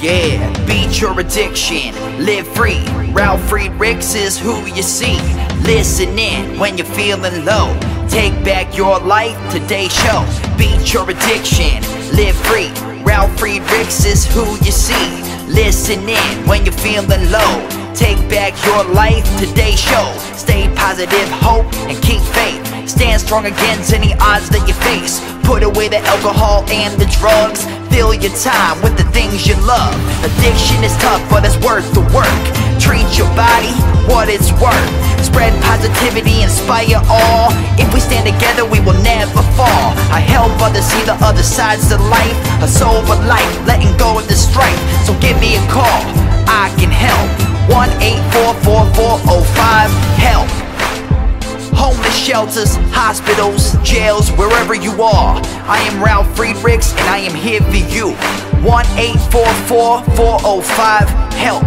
Yeah, beat your addiction, live free. Ralf Friedrichs is who you see. Listen in when you're feeling low. Take back your life, today's show. Beat your addiction, live free. Ralf Friedrichs is who you see. Listen in when you're feeling low. Take back your life, today's show. Stay positive, hope, and keep faith. Stand strong against any odds that you face. Put away the alcohol and the drugs. Fill your time with the things you love. Addiction is tough, but it's worth the work. Treat your body what it's worth. Spread positivity, inspire all. If we stand together, we will never fall. I help others see the other sides of life. A sober life, letting go of the strife. So give me a call, I can help. 1-844-4405-HELP. Homeless shelters, hospitals, jails, wherever you are. I am Ralf Friedrichs and I am here for you. 1-844-405-HELP.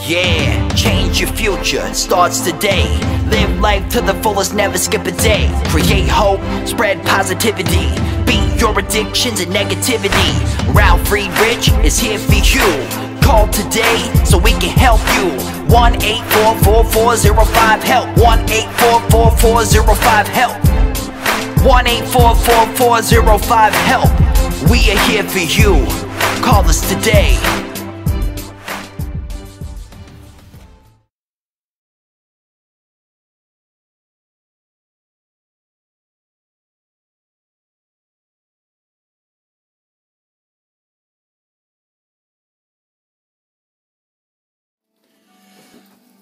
Yeah, change your future, starts today. Live life to the fullest, never skip a day. Create hope, spread positivity. Beat your addictions and negativity. Ralf Friedrichs is here for you. Call today so we can help you. 1-844-405-HELP. 1-844-405-HELP. 1-844-405-HELP. We are here for you. Call us today.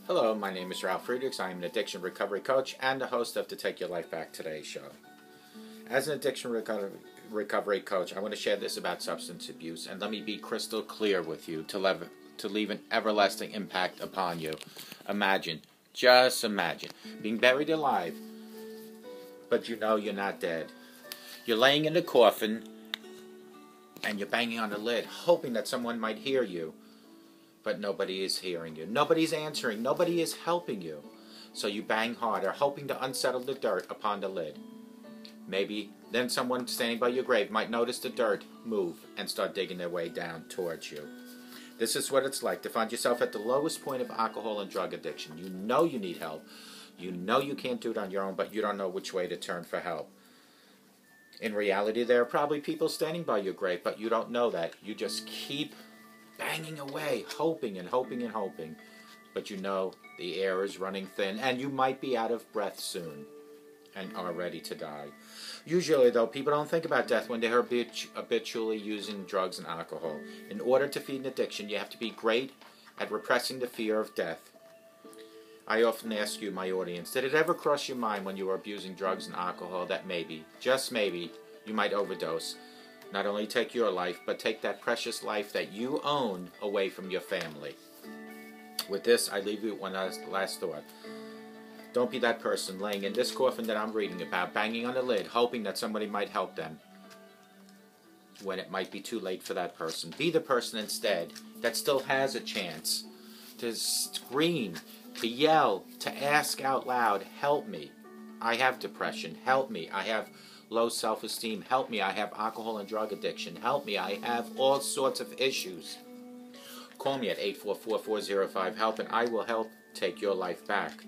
Hello, my name is Ralf Friedrichs. I am an addiction recovery coach and the host of the Take Your Life Back Today show. As an addiction recovery coach, I want to share this about substance abuse, and let me be crystal clear with you to leave an everlasting impact upon you. Imagine, just imagine, being buried alive, but you know you're not dead. You're laying in a coffin, and you're banging on the lid, hoping that someone might hear you. But nobody is hearing you. Nobody's answering. Nobody is helping you. So you bang harder, hoping to unsettle the dirt upon the lid. Maybe then someone standing by your grave might notice the dirt move and start digging their way down towards you. This is what it's like to find yourself at the lowest point of alcohol and drug addiction. You know you need help. You know you can't do it on your own, but you don't know which way to turn for help. In reality, there are probably people standing by your grave, but you don't know that. You just keep banging away, hoping and hoping and hoping. But you know the air is running thin, and you might be out of breath soon and are ready to die. Usually, though, people don't think about death when they're habitually using drugs and alcohol. In order to feed an addiction, you have to be great at repressing the fear of death. I often ask you, my audience, did it ever cross your mind when you were abusing drugs and alcohol that maybe, just maybe, you might overdose? Not only take your life, but take that precious life that you own away from your family. With this, I leave you with one last thought. Don't be that person laying in this coffin that I'm reading about, banging on the lid, hoping that somebody might help them, when it might be too late for that person. Be the person instead that still has a chance to scream, to yell, to ask out loud, help me. I have depression. Help me. I have low self-esteem. Help me. I have alcohol and drug addiction. Help me. I have all sorts of issues. Call me at 844-405-HELP and I will help take your life back,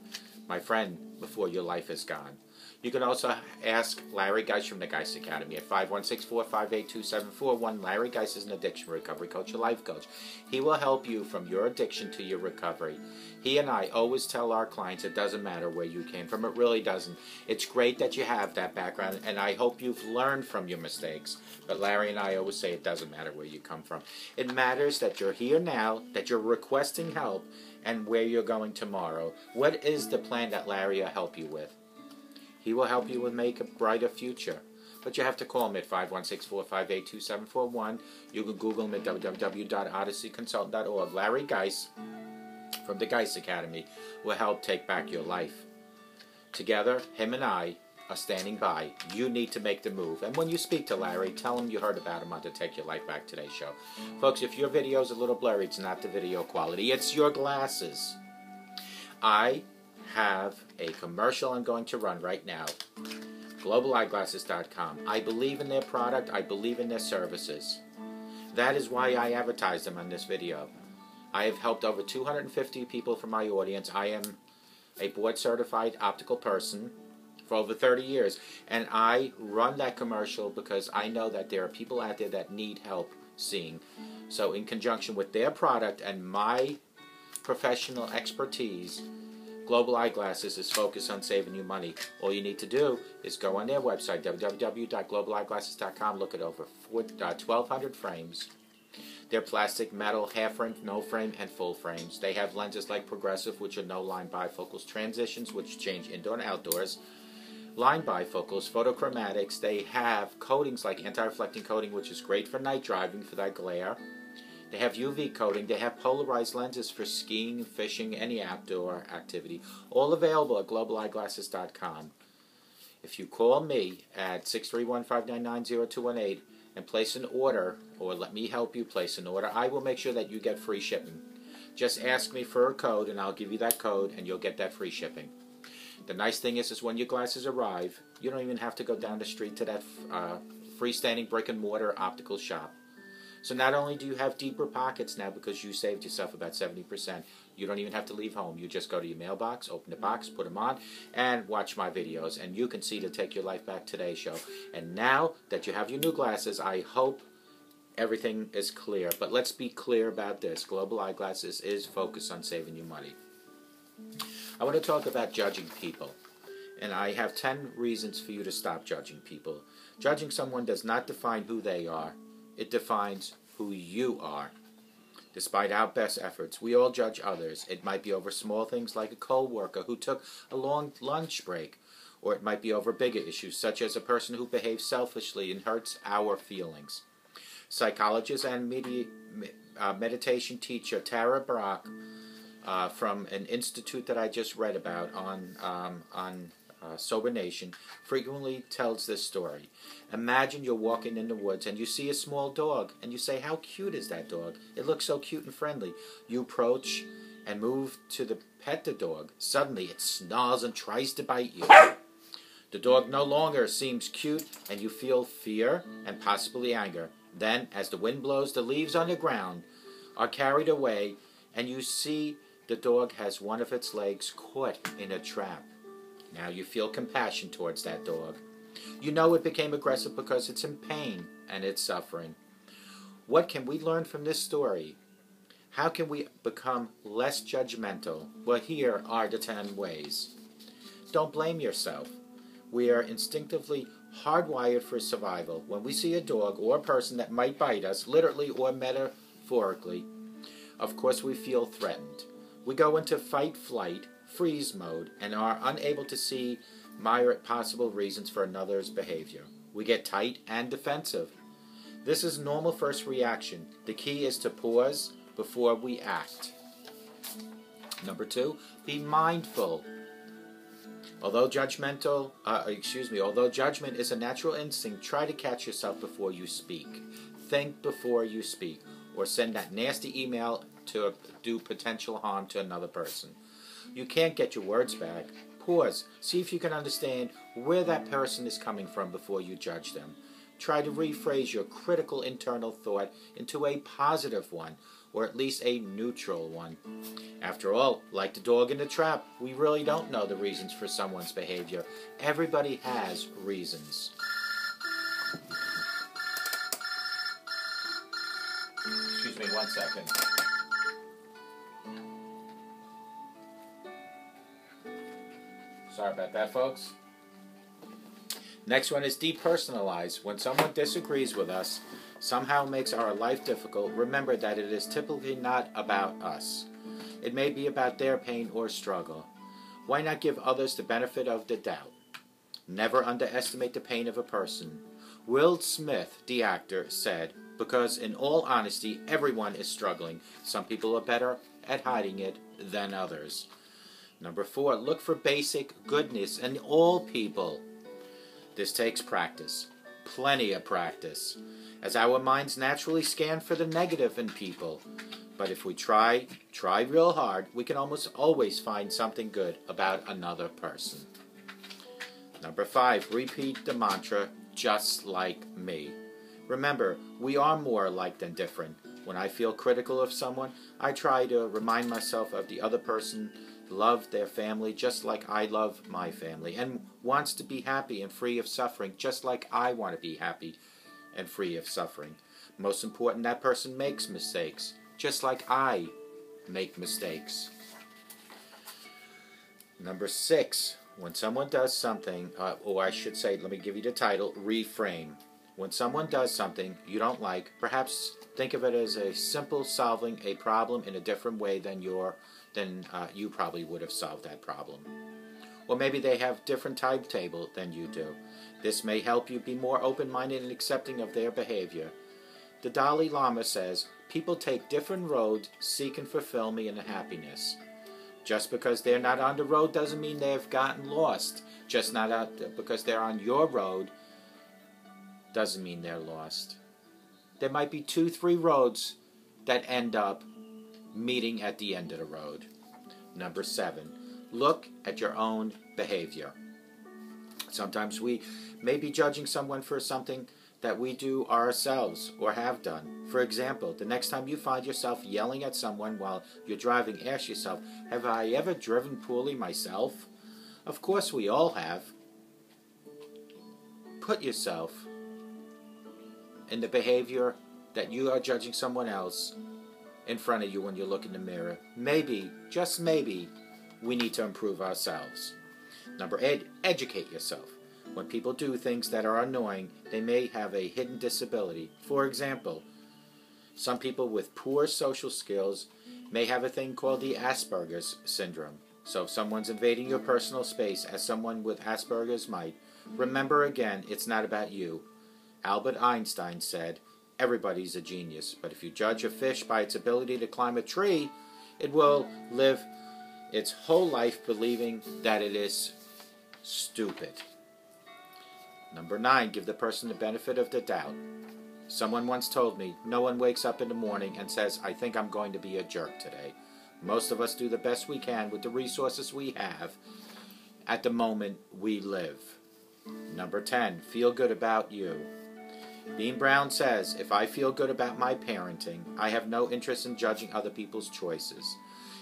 my friend, before your life is gone. You can also ask Larry Geis from the Geis Academy at 516-458-2741. Larry Geis is an addiction recovery coach, a life coach. He will help you from your addiction to your recovery. He and I always tell our clients it doesn't matter where you came from. It really doesn't. It's great that you have that background, and I hope you've learned from your mistakes. But Larry and I always say it doesn't matter where you come from. It matters that you're here now, that you're requesting help, and where you're going tomorrow. What is the plan that Larry will help you with? He will help you make a brighter future. But you have to call him at 516-458-2741. You can Google him at www.odysseyconsultant.org. Larry Geis from the Geis Academy will help take back your life. Together, him and I are standing by. You need to make the move. And when you speak to Larry, tell him you heard about him on the Take Your Life Back Today show. Folks, if your video is a little blurry, it's not the video quality. It's your glasses. I have a commercial I'm going to run right now. GlobalEyeglasses.com. I believe in their product. I believe in their services. That is why I advertise them on this video. I have helped over 250 people from my audience. I am a board-certified optical person for over 30 years. And I run that commercial because I know that there are people out there that need help seeing. So in conjunction with their product and my professional expertise, Global Eyeglasses is focused on saving you money. All you need to do is go on their website, www.globaleyeglasses.com, look at over 1,200 frames. They're plastic, metal, half frame, no frame, and full frames. They have lenses like progressive, which are no-line bifocals, transitions, which change indoor and outdoors, line bifocals, photochromatics. They have coatings like anti-reflecting coating, which is great for night driving, for that glare. They have UV coating. They have polarized lenses for skiing, fishing, any outdoor activity. All available at globaleyeglasses.com. If you call me at 631-599-0218 and place an order, or let me help you place an order, I will make sure that you get free shipping Just ask me for a code and I'll give you that code and you'll get that free shipping. The nice thing is when your glasses arrive, you don't even have to go down the street to that freestanding brick and mortar optical shop. So not only do you have deeper pockets now because you saved yourself about 70%, you don't even have to leave home. You just go to your mailbox, open the box, put them on, and watch my videos. And you can see the Take Your Life Back Today show. And now that you have your new glasses, I hope everything is clear. But let's be clear about this. Global Eyeglasses is focused on saving you money. I want to talk about judging people. And I have 10 reasons for you to stop judging people. Judging someone does not define who they are. It defines who you are. Despite our best efforts, we all judge others. It might be over small things like a co-worker who took a long lunch break, or it might be over bigger issues such as a person who behaves selfishly and hurts our feelings. Psychologist and meditation teacher Tara Brach from an institute that I just read about on Sober Nation frequently tells this story. Imagine you're walking in the woods and you see a small dog and you say, how cute is that dog? It looks so cute and friendly. You approach and move to pet the dog. Suddenly it snarls and tries to bite you. The dog no longer seems cute and you feel fear and possibly anger. Then, as the wind blows, the leaves on the ground are carried away and you see the dog has one of its legs caught in a trap. Now you feel compassion towards that dog. You know it became aggressive because it's in pain and it's suffering. What can we learn from this story? How can we become less judgmental? Well, here are the 10 ways. Don't blame yourself. We are instinctively hardwired for survival. When we see a dog or a person that might bite us, literally or metaphorically, of course we feel threatened. We go into fight, flight, freeze mode and are unable to see myriad possible reasons for another's behavior. We get tight and defensive. This is normal first reaction. The key is to pause before we act. Number 2, be mindful. Although judgment is a natural instinct, try to catch yourself before you speak. Think before you speak, or send that nasty email to do potential harm to another person. You can't get your words back. Pause. See if you can understand where that person is coming from before you judge them. Try to rephrase your critical internal thought into a positive one, or at least a neutral one. After all, like the dog in the trap, we really don't know the reasons for someone's behavior. Everybody has reasons. Excuse me 1 second. Sorry about that, folks. Next one is depersonalize. When someone disagrees with us, somehow makes our life difficult, remember that it is typically not about us. It may be about their pain or struggle. Why not give others the benefit of the doubt? Never underestimate the pain of a person. Will Smith, the actor, said, because in all honesty, everyone is struggling. Some people are better at hiding it than others. Number 4, look for basic goodness in all people. This takes practice, plenty of practice, as our minds naturally scan for the negative in people. But if we try real hard, we can almost always find something good about another person. Number 5, repeat the mantra, just like me. Remember, we are more alike than different. When I feel critical of someone, I try to remind myself of the other person love their family just like I love my family, and wants to be happy and free of suffering just like I want to be happy and free of suffering. Most important, that person makes mistakes just like I make mistakes. Number 6, when someone does something, or I should say, let me give you the title, reframe. When someone does something you don't like, perhaps think of it as a simple solving a problem in a different way than you probably would have solved that problem. Or maybe they have different timetable than you do. This may help you be more open-minded and accepting of their behavior. The Dalai Lama says, people take different roads seeking fulfillment and happiness. Just because they're not on the road doesn't mean they've gotten lost. Just not because they're on your road doesn't mean they're lost. There might be 2-3 roads that end up meeting at the end of the road. Number 7, look at your own behavior. Sometimes we may be judging someone for something that we do ourselves or have done. For example, the next time you find yourself yelling at someone while you're driving, ask yourself, have I ever driven poorly myself? Of course we all have. Put yourself in the behavior that you are judging someone else in front of you when you look in the mirror. Maybe, just maybe, we need to improve ourselves. Number 8, educate yourself. When people do things that are annoying, they may have a hidden disability. For example, some people with poor social skills may have a thing called the Asperger's syndrome. So if someone's invading your personal space, as someone with Asperger's might, remember again, it's not about you. Albert Einstein said, everybody's a genius, but if you judge a fish by its ability to climb a tree, it will live its whole life believing that it is stupid. Number 9, give the person the benefit of the doubt. Someone once told me, no one wakes up in the morning and says, I think I'm going to be a jerk today. Most of us do the best we can with the resources we have at the moment we live. Number 10, feel good about you. Bean Brown says, if I feel good about my parenting, I have no interest in judging other people's choices.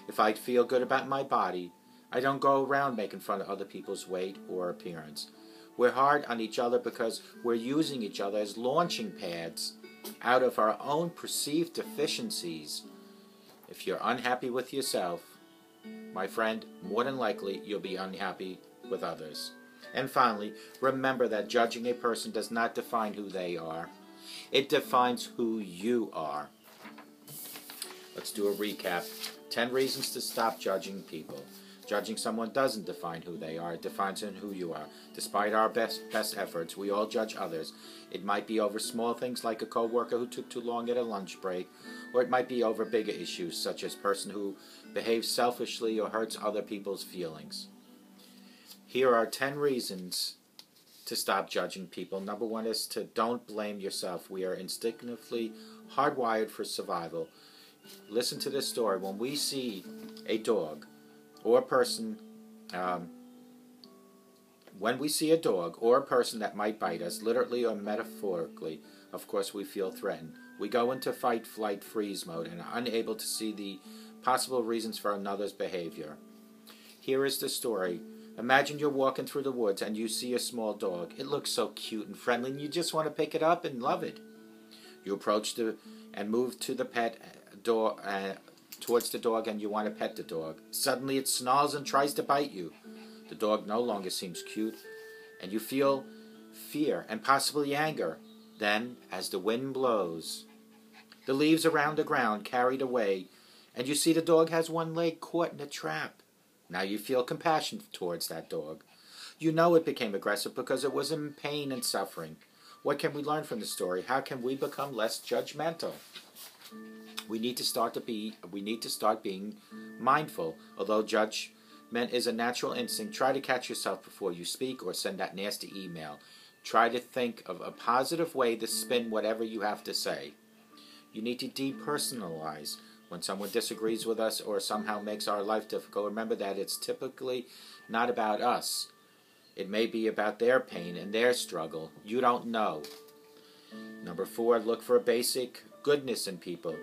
If I feel good about my body, I don't go around making fun of other people's weight or appearance. We're hard on each other because we're using each other as launching pads out of our own perceived deficiencies. If you're unhappy with yourself, my friend, more than likely you'll be unhappy with others. And finally, remember that judging a person does not define who they are. It defines who you are. Let's do a recap. 10 reasons to stop judging people. Judging someone doesn't define who they are. It defines who you are. Despite our best efforts, we all judge others. It might be over small things like a coworker who took too long at a lunch break, or it might be over bigger issues such as a person who behaves selfishly or hurts other people's feelings. Here are 10 reasons to stop judging people. Number 1 is to don't blame yourself. We are instinctively hardwired for survival. Listen to this story. When we see a dog or a person, when we see a dog or a person that might bite us, literally or metaphorically, of course we feel threatened. We go into fight, flight, freeze mode and are unable to see the possible reasons for another's behavior. Here is the story. Imagine you're walking through the woods and you see a small dog. It looks so cute and friendly and you just want to pick it up and love it. You approach and move to the pet door, towards the dog, and you want to pet the dog. Suddenly it snarls and tries to bite you. The dog no longer seems cute and you feel fear and possibly anger. Then, as the wind blows, the leaves around the ground carried away, and you see the dog has one leg caught in a trap. Now you feel compassion towards that dog. You know it became aggressive because it was in pain and suffering. What can we learn from the story? How can we become less judgmental? We need to start being mindful. Although judgment is a natural instinct, try to catch yourself before you speak or send that nasty email. Try to think of a positive way to spin whatever you have to say. You need to depersonalize. When someone disagrees with us or somehow makes our life difficult, remember that it's typically not about us. It may be about their pain and their struggle. You don't know. Number 4, look for a basic goodness in people.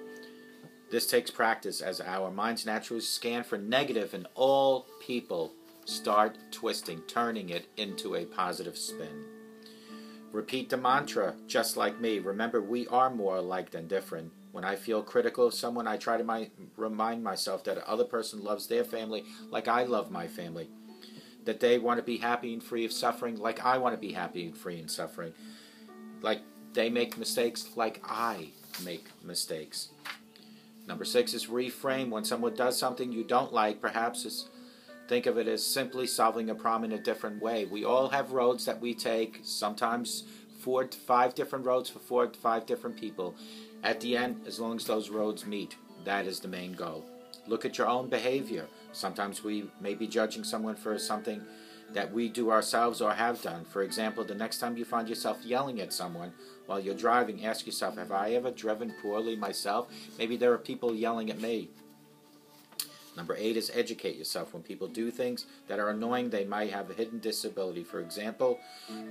This takes practice as our minds naturally scan for negative and all people start twisting, turning it into a positive spin. Repeat the mantra, just like me. Remember, we are more alike than different. When I feel critical of someone, I try to remind myself that the other person loves their family like I love my family. That they want to be happy and free of suffering like I want to be happy and free of suffering. Like they make mistakes like I make mistakes. Number 6 is reframe. When someone does something you don't like, perhaps think of it as simply solving a problem in a different way. We all have roads that we take, sometimes 4 to 5 different roads for 4 to 5 different people. At the end, as long as those roads meet, that is the main goal. Look at your own behavior. Sometimes we may be judging someone for something that we do ourselves or have done. For example, the next time you find yourself yelling at someone while you're driving, ask yourself, have I ever driven poorly myself? Maybe there are people yelling at me. Number 8 is educate yourself. When people do things that are annoying, they might have a hidden disability. For example,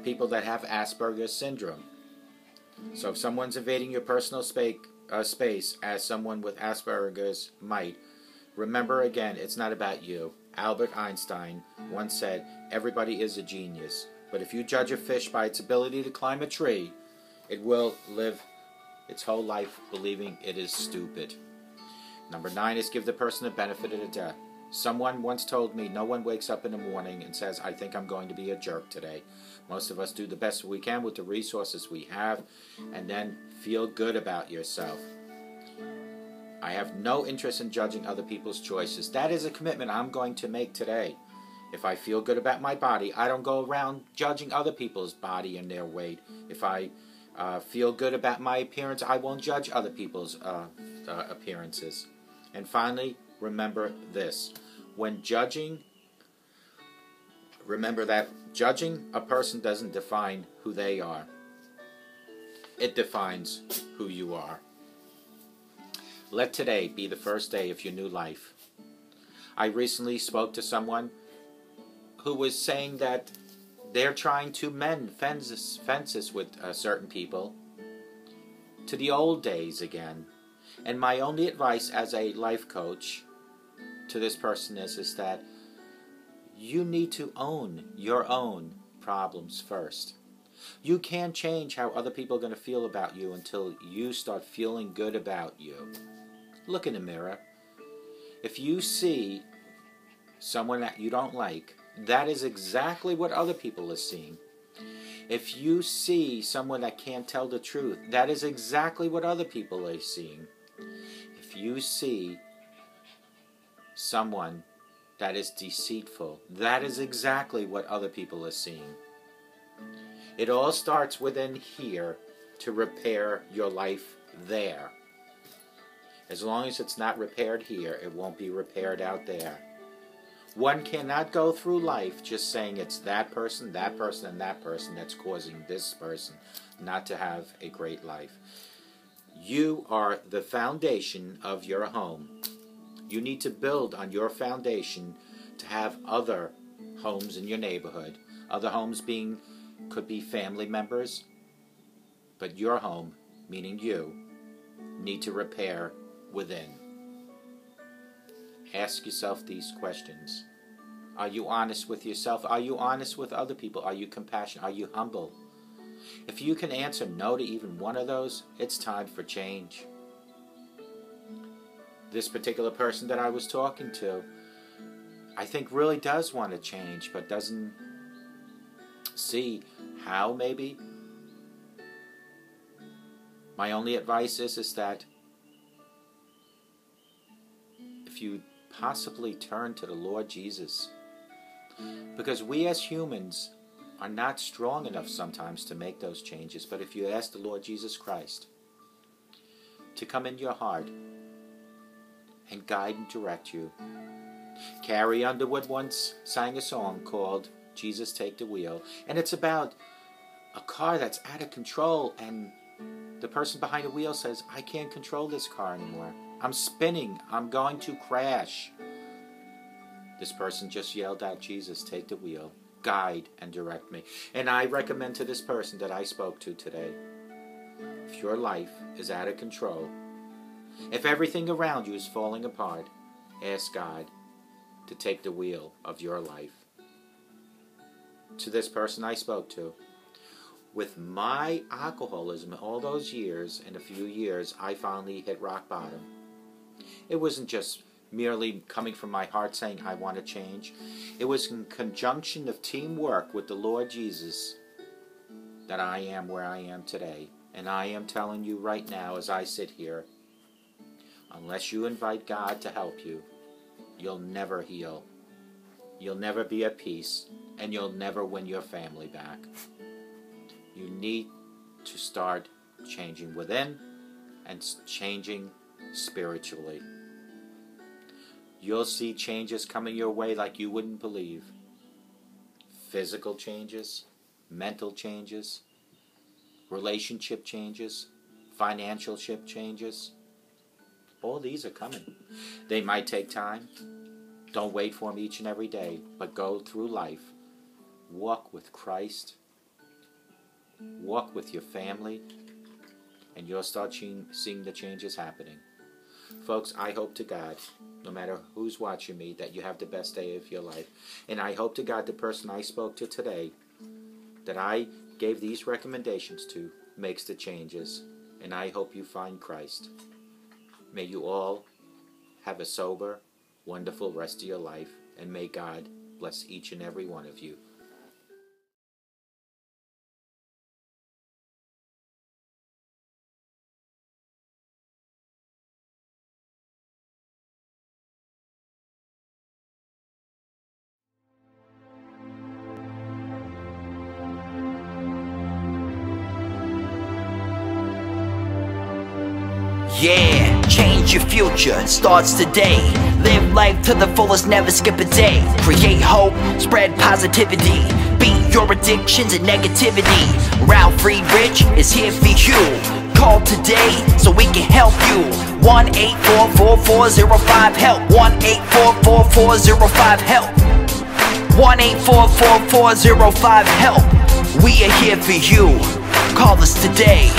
people that have Asperger's syndrome. So if someone's invading your personal space, as someone with Asperger's might, remember again, it's not about you. Albert Einstein once said, everybody is a genius. But if you judge a fish by its ability to climb a tree, it will live its whole life believing it is stupid. Number 9 is give the person the benefit of the doubt. Someone once told me no one wakes up in the morning and says, I think I'm going to be a jerk today. Most of us do the best we can with the resources we have and then feel good about yourself. I have no interest in judging other people's choices. That is a commitment I'm going to make today. If I feel good about my body, I don't go around judging other people's body and their weight. If I feel good about my appearance, I won't judge other people's appearances. And finally, remember this. When judging, remember that judging a person doesn't define who they are. It defines who you are. Let today be the first day of your new life. I recently spoke to someone who was saying that they're trying to mend fences with certain people to the old days again. And my only advice as a life coach to this person is that you need to own your own problems first. You can't change how other people are going to feel about you until you start feeling good about you. Look in the mirror. If you see someone that you don't like, that is exactly what other people are seeing. If you see someone that can't tell the truth, that is exactly what other people are seeing. If you see someone that is deceitful, that is exactly what other people are seeing. It all starts within here to repair your life there. As long as it's not repaired here, it won't be repaired out there. One cannot go through life just saying it's that person, and that person that's causing this person not to have a great life. You are the foundation of your home. You need to build on your foundation to have other homes in your neighborhood. Other homes could be family members, but your home, meaning you, need to repair within. Ask yourself these questions. Are you honest with yourself? Are you honest with other people? Are you compassionate? Are you humble? If you can answer no to even one of those, it's time for change. This particular person that I was talking to, I think really does want to change, but doesn't see how maybe. My only advice is that if you possibly turn to the Lord Jesus, because we as humans are not strong enough sometimes to make those changes, but if you ask the Lord Jesus Christ to come in your heart and guide and direct you. Carrie Underwood once sang a song called Jesus Take the Wheel, and it's about a car that's out of control, and the person behind the wheel says, I can't control this car anymore. I'm spinning. I'm going to crash. This person just yelled out, Jesus, take the wheel. Guide and direct me. And I recommend to this person that I spoke to today, if your life is out of control, if everything around you is falling apart, ask God to take the wheel of your life. To this person I spoke to, with my alcoholism all those years, in a few years, I finally hit rock bottom. It wasn't just merely coming from my heart saying I want to change. It was in conjunction of teamwork with the Lord Jesus that I am where I am today. And I am telling you right now as I sit here, unless you invite God to help you, you'll never heal. You'll never be at peace, and you'll never win your family back. You need to start changing within and changing spiritually. You'll see changes coming your way like you wouldn't believe. Physical changes, mental changes, relationship changes, financial changes. All these are coming. They might take time. Don't wait for them each and every day, but go through life. Walk with Christ. Walk with your family, and you'll start seeing the changes happening. Folks, I hope to God, no matter who's watching me, that you have the best day of your life. And I hope to God the person I spoke to today, that I gave these recommendations to, makes the changes. And I hope you find Christ. May you all have a sober, wonderful rest of your life, and may God bless each and every one of you. Yeah, change your future, starts today. Live life to the fullest, never skip a day. Create hope, spread positivity. Beat your addictions and negativity. Ralf Friedrichs is here for you. Call today so we can help you. 1-844-405-HELP. 1-844-405-HELP. 1-844-405-HELP. We are here for you. Call us today.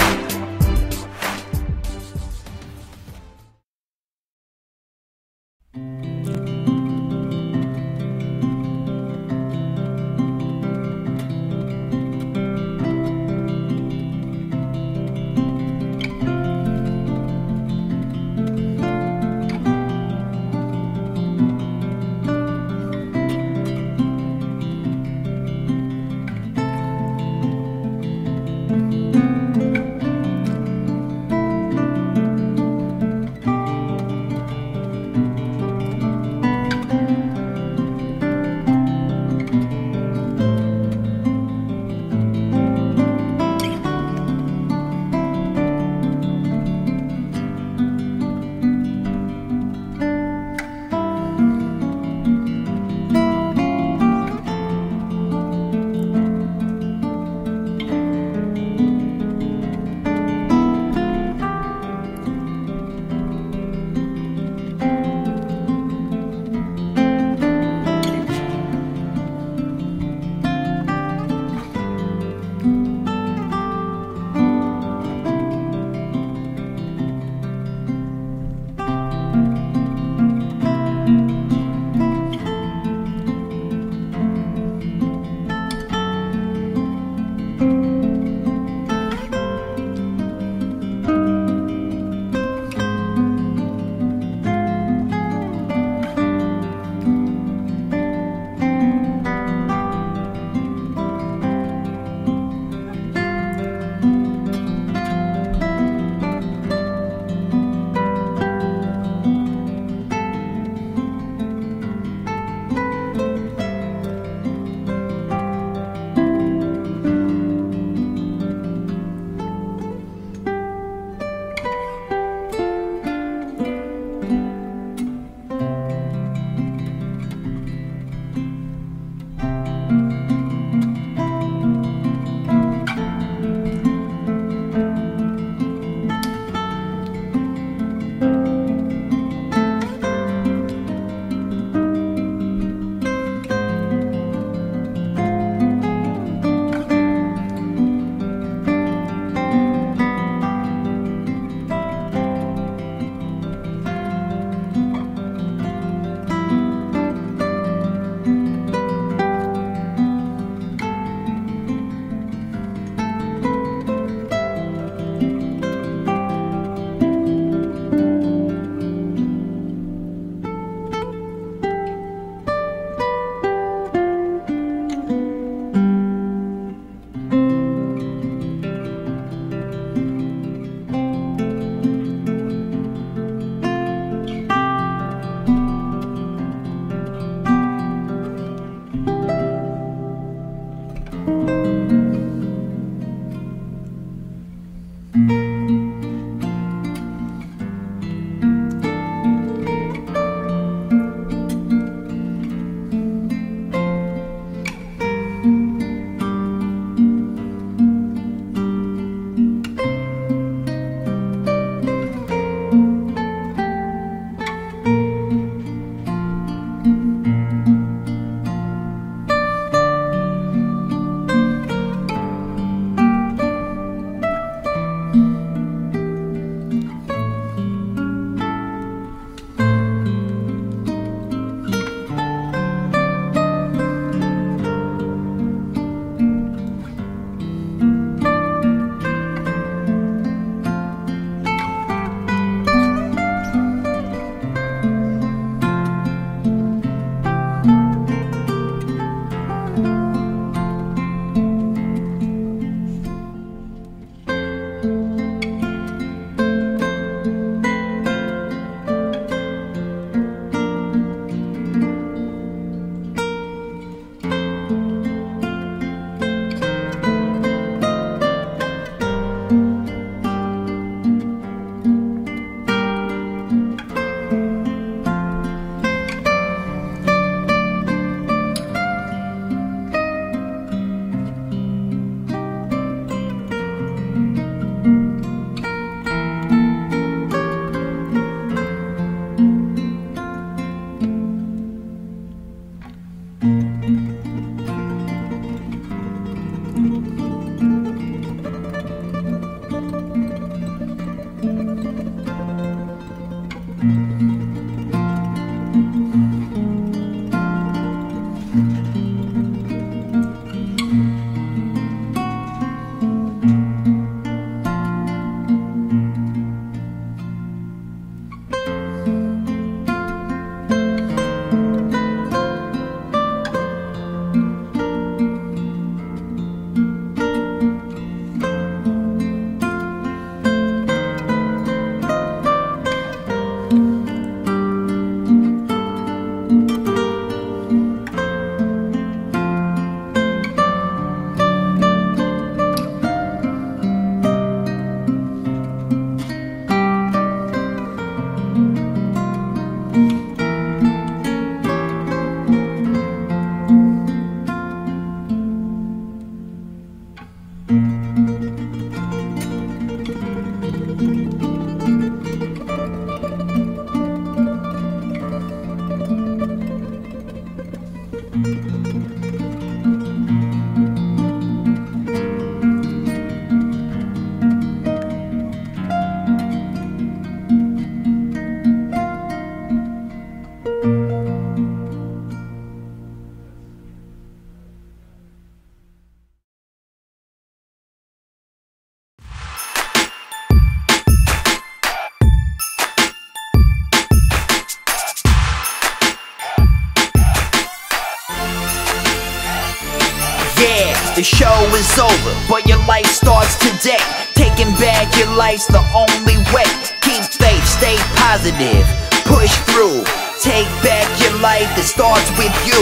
The show is over, but your life starts today. Taking back your life's the only way. Keep faith, stay positive, push through. Take back your life, it starts with you.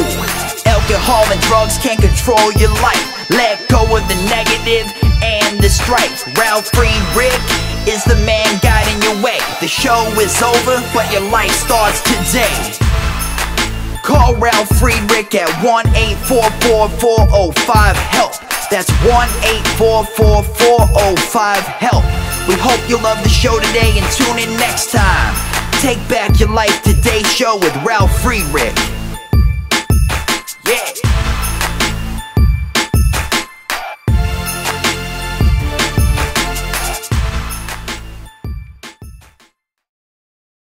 Alcohol and drugs can't control your life. Let go of the negative and the strife. Ralf Friedrichs is the man guiding your way. The show is over, but your life starts today. Call Ralf Friedrichs at 1-844-405-HELP. That's 1-844-405-HELP. We hope you love the show today and tune in next time. Take back your life today show with Ralf Friedrichs.